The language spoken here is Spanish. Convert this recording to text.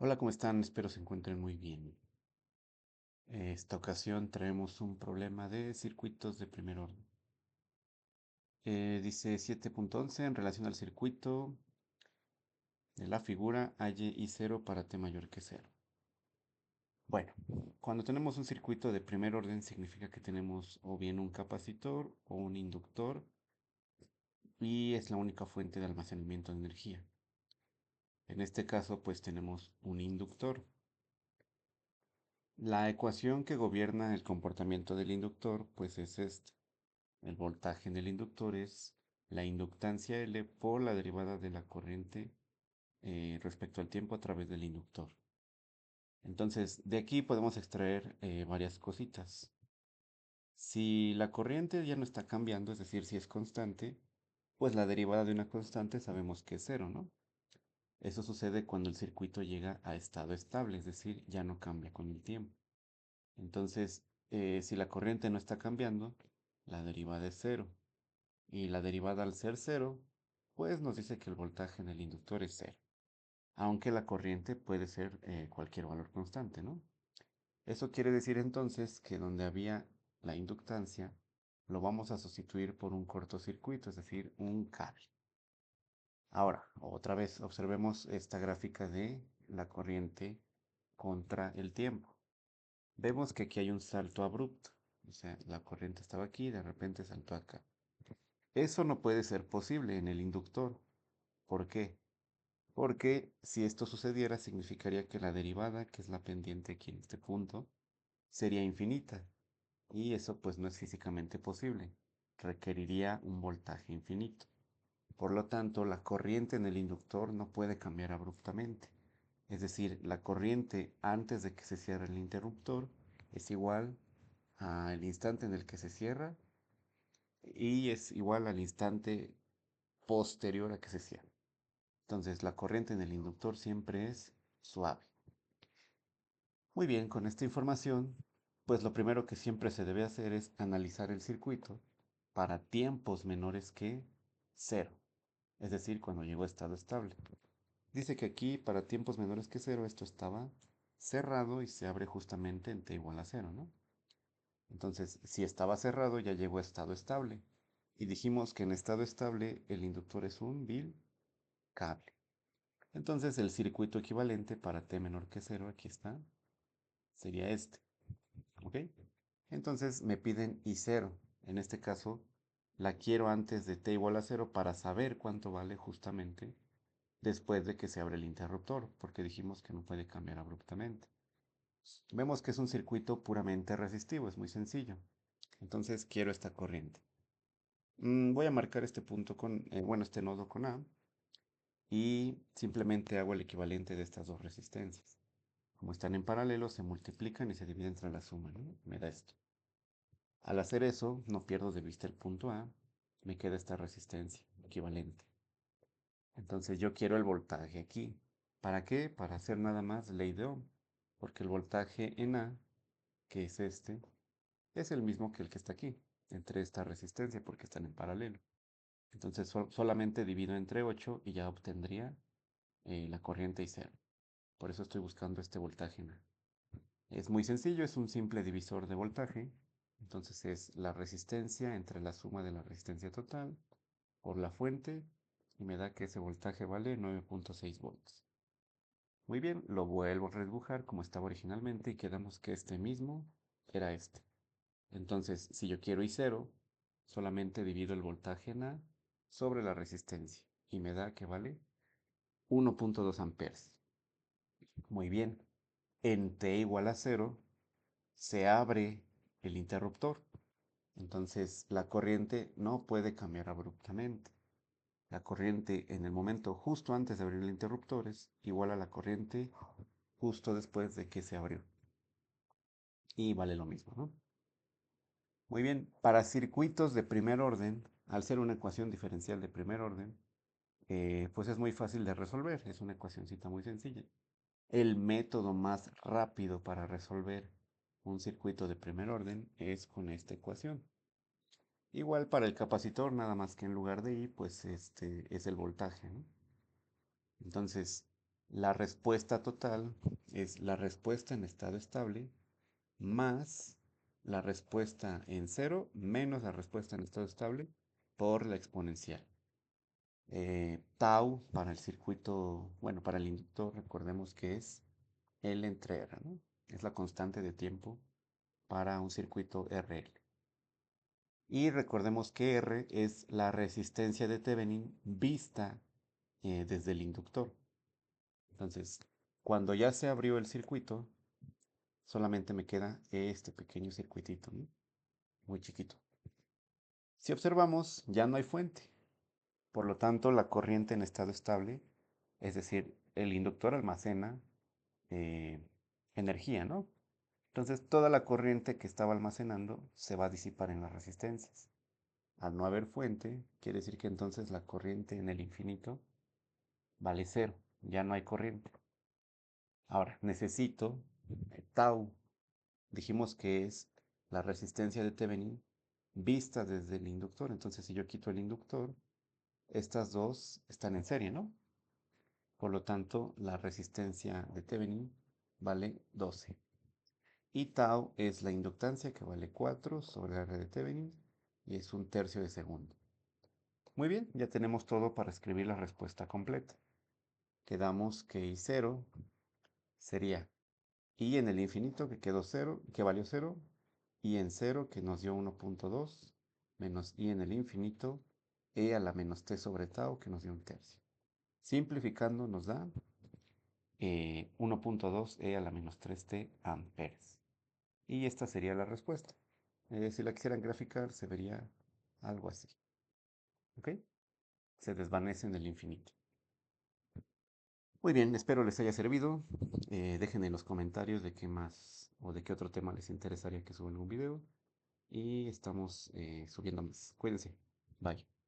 Hola, ¿cómo están? Espero se encuentren muy bien. Esta ocasión traemos un problema de circuitos de primer orden. Dice 7.11 en relación al circuito de la figura halle I0 para t mayor que 0. Bueno, cuando tenemos un circuito de primer orden significa que tenemos o bien un capacitor o un inductor y es la única fuente de almacenamiento de energía. En este caso, pues tenemos un inductor. La ecuación que gobierna el comportamiento del inductor, pues es esta. El voltaje en el inductor es la inductancia L por la derivada de la corriente respecto al tiempo a través del inductor. Entonces, de aquí podemos extraer varias cositas. Si la corriente ya no está cambiando, es decir, si es constante, pues la derivada de una constante sabemos que es cero, ¿no? Eso sucede cuando el circuito llega a estado estable, es decir, ya no cambia con el tiempo. Entonces, si la corriente no está cambiando, la derivada es cero. Y la derivada al ser cero, pues nos dice que el voltaje en el inductor es cero. Aunque la corriente puede ser cualquier valor constante, ¿no? Eso quiere decir entonces que donde había la inductancia, lo vamos a sustituir por un cortocircuito, es decir, un cable. Ahora, otra vez observemos esta gráfica de la corriente contra el tiempo. Vemos que aquí hay un salto abrupto, o sea, la corriente estaba aquí y de repente saltó acá. Eso no puede ser posible en el inductor. ¿Por qué? Porque si esto sucediera significaría que la derivada, que es la pendiente aquí en este punto, sería infinita. Y eso pues no es físicamente posible. Requeriría un voltaje infinito. Por lo tanto, la corriente en el inductor no puede cambiar abruptamente. Es decir, la corriente antes de que se cierre el interruptor es igual al instante en el que se cierra y es igual al instante posterior a que se cierre. Entonces, la corriente en el inductor siempre es suave. Muy bien, con esta información, pues lo primero que siempre se debe hacer es analizar el circuito para tiempos menores que cero, es decir, cuando llegó a estado estable. Dice que aquí, para tiempos menores que cero, esto estaba cerrado y se abre justamente en t igual a cero, ¿no? Entonces, si estaba cerrado, ya llegó a estado estable. Y dijimos que en estado estable el inductor es un vil cable. Entonces el circuito equivalente para t menor que 0, aquí está, sería este. ¿Ok? Entonces me piden I0. En este caso, la quiero antes de t igual a 0 para saber cuánto vale justamente después de que se abre el interruptor, porque dijimos que no puede cambiar abruptamente. Vemos que es un circuito puramente resistivo, es muy sencillo. Entonces quiero esta corriente. Voy a marcar este punto con, bueno, este nodo con A y simplemente hago el equivalente de estas dos resistencias. Como están en paralelo, se multiplican y se dividen entre la suma, ¿no? Me da esto. Al hacer eso, no pierdo de vista el punto A, me queda esta resistencia equivalente. Entonces yo quiero el voltaje aquí. ¿Para qué? Para hacer nada más ley de Ohm, porque el voltaje en A, que es este, es el mismo que el que está aquí, entre esta resistencia, porque están en paralelo. Entonces solamente divido entre 8 y ya obtendría la corriente I0. Por eso estoy buscando este voltaje en A. Es muy sencillo, es un simple divisor de voltaje. Entonces es la resistencia entre la suma de la resistencia total por la fuente y me da que ese voltaje vale 9.6 volts. Muy bien, lo vuelvo a redibujar como estaba originalmente y quedamos que este mismo era este. Entonces, si yo quiero I0, solamente divido el voltaje en A sobre la resistencia y me da que vale 1.2 amperes. Muy bien, en t igual a 0 se abre el interruptor. Entonces la corriente no puede cambiar abruptamente. La corriente en el momento justo antes de abrir el interruptor es igual a la corriente justo después de que se abrió. Y vale lo mismo, ¿no? Muy bien, para circuitos de primer orden, al ser una ecuación diferencial de primer orden, pues es muy fácil de resolver. Es una ecuacióncita muy sencilla. El método más rápido para resolver un circuito de primer orden es con esta ecuación. Igual para el capacitor, nada más que en lugar de I, pues este es el voltaje, ¿no? Entonces, La respuesta total es la respuesta en estado estable más la respuesta en cero menos la respuesta en estado estable por la exponencial. Tau para el circuito, bueno, para el inductor, recordemos que es L entre R, ¿no? Es la constante de tiempo para un circuito RL. Y recordemos que R es la resistencia de Thevenin vista desde el inductor. Entonces, cuando ya se abrió el circuito, solamente me queda este pequeño circuitito, ¿no? Muy chiquito. Si observamos, ya no hay fuente. Por lo tanto, la corriente en estado estable, es decir, el inductor almacena eh, energía, ¿no? Entonces, toda la corriente que estaba almacenando se va a disipar en las resistencias. Al no haber fuente, quiere decir que entonces la corriente en el infinito vale cero, ya no hay corriente. Ahora, necesito tau. Dijimos que es la resistencia de Thevenin vista desde el inductor. Entonces, si yo quito el inductor, estas dos están en serie, ¿no? Por lo tanto, la resistencia de Thevenin vale 12. Y tau es la inductancia que vale 4 sobre la R de Thevenin y es un tercio de segundo. Muy bien, ya tenemos todo para escribir la respuesta completa. Quedamos que I0 sería I en el infinito que quedó 0, que valió 0, I en 0 que nos dio 1.2, menos I en el infinito, E a la menos T sobre tau que nos dio un tercio. Simplificando nos da 1.2 E a la menos 3T amperes. Y esta sería la respuesta. Si la quisieran graficar, se vería algo así. ¿Ok? Se desvanece en el infinito. Muy bien, espero les haya servido. Dejen en los comentarios de qué más o de qué otro tema les interesaría que suba algún video. Y estamos subiendo más. Cuídense. Bye.